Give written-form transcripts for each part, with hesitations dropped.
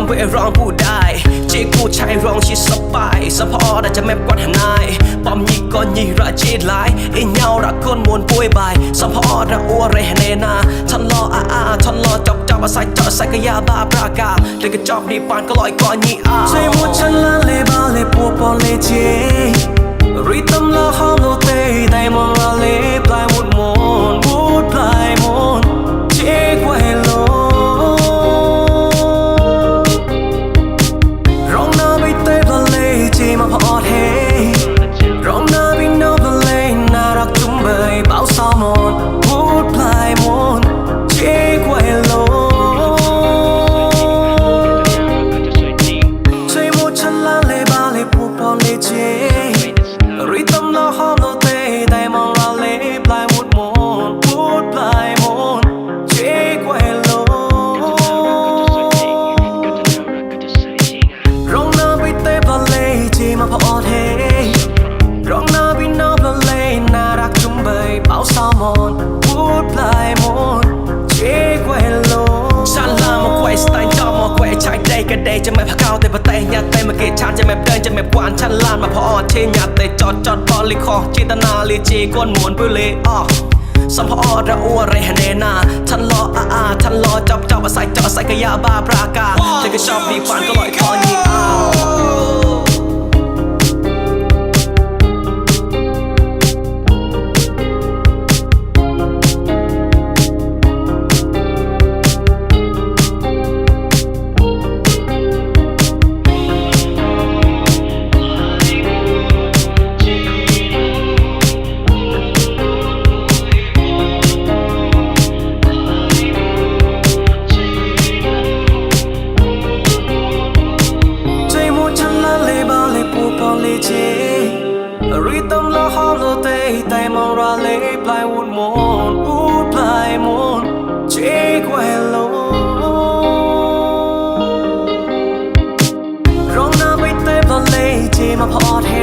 มเพื่อร้องผู้ได้จีกูชายร้องชิดสบายสะพอได้จะแมบกวาดหนายปอมยิก่อนยีระจีดหลายไอ้เงารักคนมวนป่วยบายสะพอระอัวเรเนนาฉันรอฉันรอจับอาศัยเจาะใส่กะยาบาปรากาเด็กกระจอกดีปานก็ลอยก่อนยีใจหมดฉันละเลบาเลปัวปอนเลเจรีตำละห้องโลเตได้มองละเลปลายมุดมนมุดปลายมนเจ๊กว่าโลร้องน้าไปเตะปลาเลเจมาพอดเฮร้องน้าไปนอกปลาเลน่ารักจุ่มเบยเบาสาวมนมุดปลายมนเจ๊กว่าโลใจหมดฉันละเลบาเลปัวปอนเลเจรีตำละห้องโลเตได้มองละเลปลายมุดมนมุดปลายมนเจ๊กว่าโลร้องน้าไปเตะปลาเลเจมาพอดเฮร้องน้าไปนอกปลาเลน่ารักจุ่มเบยเบาสาวมนมุดปลายมนเจ๊กว่าโลฉันลามาแขวสไตล์จอมาแขวชายใจกันเดย์จะไม่พักเอาแต่ปะเตยยัดเตยมาเกชานจะไม่เดินจะไม่กวานฉันลานมาพอเทยัดเตยจอดพอลิคอจิตนาลีจีก้นหมวนปุเลสัมพอระอัวเรเนนาฉันรอฉันรอจับอาศัยเจาะใส่กะยาบาปรากาเด็กก็ชอบดีปานก็ลอยคอยีรีตำละห้องโลเตแต่มองราเลปลายวุดมนวุดปลายมนเจ๊กว่าโลร้องน้าไปเตะปลาเลเจมาพอดเฮ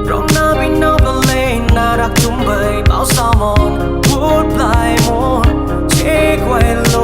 ร้องน้าไปนอกปลาเลน่ารักจุ่มเบยเบาสาวมนวุดปลายมนเจ๊กว่าโล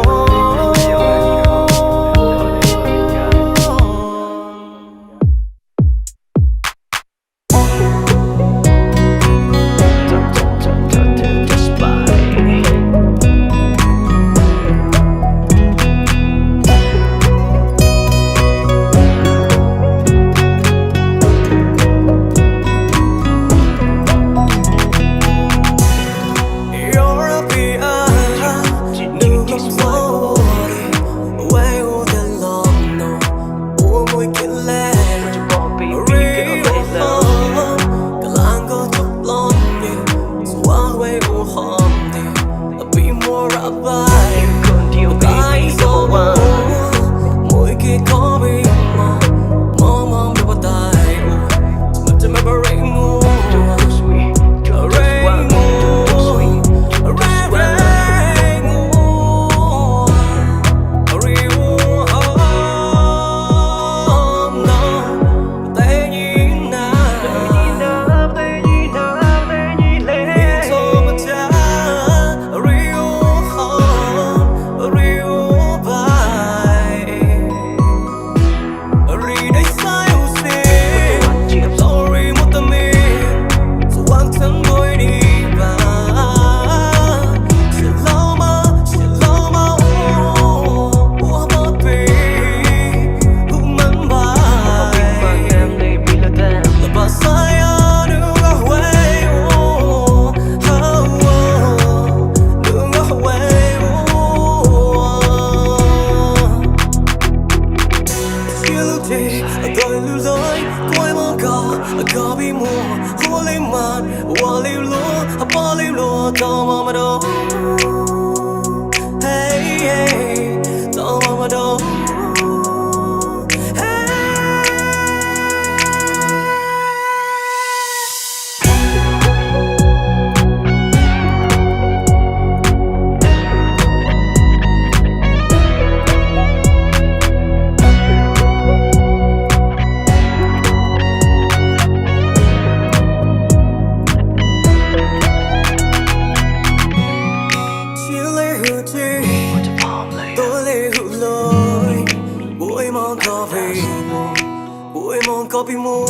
có bị mua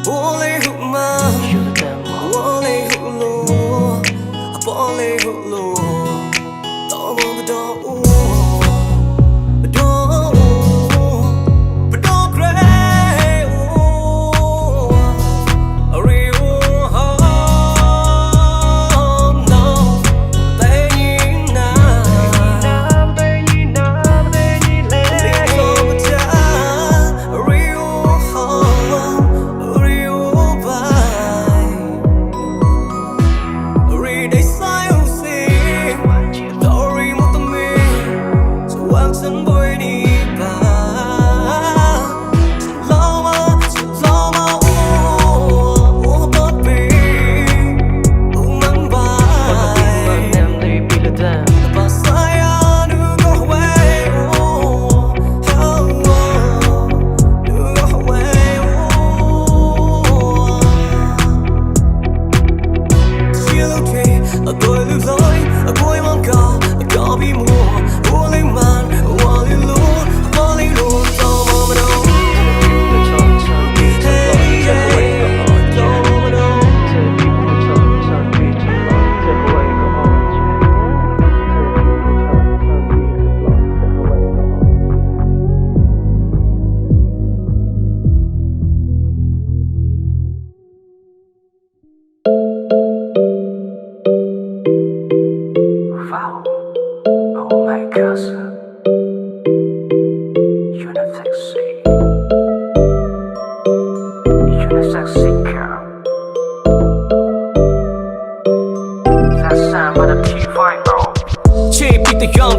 ô lê hụt mà ô lê hụt lù bỏ lê hụt lù tao mơ bắt đầu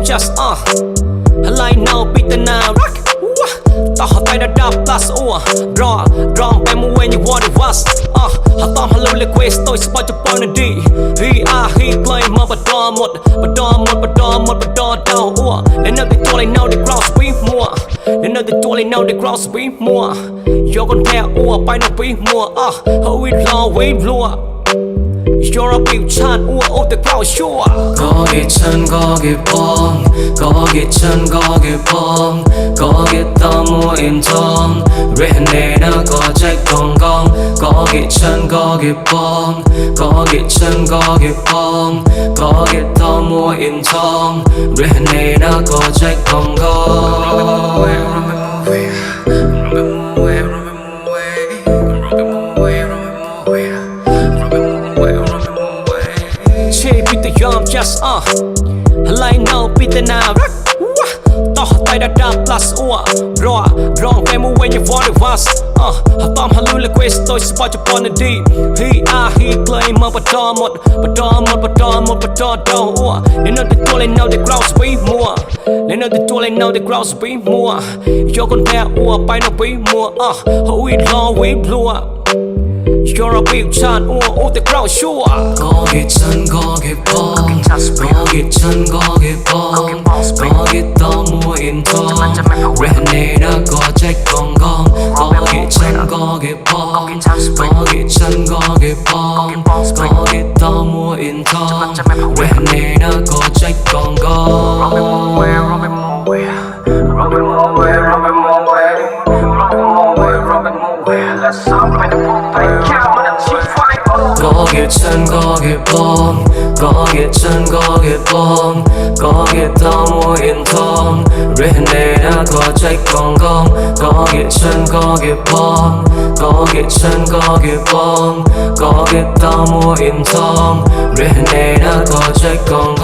just lại nào bị tên nào tao họ tay đã đập plus wrong by when you want it was họ tóm họ lưu liquid tôi sẽ bao cho bao nơi đi he play mà bắt đo một đau lên nơi tôi lại nào để cross we mua lên nơi tôi lại nào để cross we mua yo con theo bay nó we mua how we lure You're a big chan, ua the crowd sure. Có ghét chân, có ghét bong, có ghét chân, có ghét bong, có ghét tao mua in thong. Rèn này nó có trách con, có ghét chân, có ghét bong, có ghét chân, có ghét bong, có ghét tao mua in thong. Rèn này nó có trách con. Just lại nào bị tên nào tao họ tay đã đập plus wrong by when you want it was tóm họ lưu liquid tôi sẽ bao cho bao nơi đi he play mà bắt đo một đau lên nơi tôi lại nào để cross we mua lên nơi tôi lại nào để cross we mua yo con theo bay nó we mua how we lure You're a big chan, the crowd sure. Có ghét chân, có ghét bong, có ghét chân, có ghét bong, có ghét tao mua in thong. Rèn này nó có trách con, có ghét chân, có ghét bong, có ghét chân, có ghét bong, có ghét tao mua in thong. Rèn này nó có trách con. Có ghét chân, có ghét bong, có ghét chân, có ghét bong, có ghét tao mua in thong. Rèn này nó có trách con, có ghét chân, có ghét bong, có ghét chân, có ghét bong, có ghét tao mua in thong. Rèn này nó có trách con.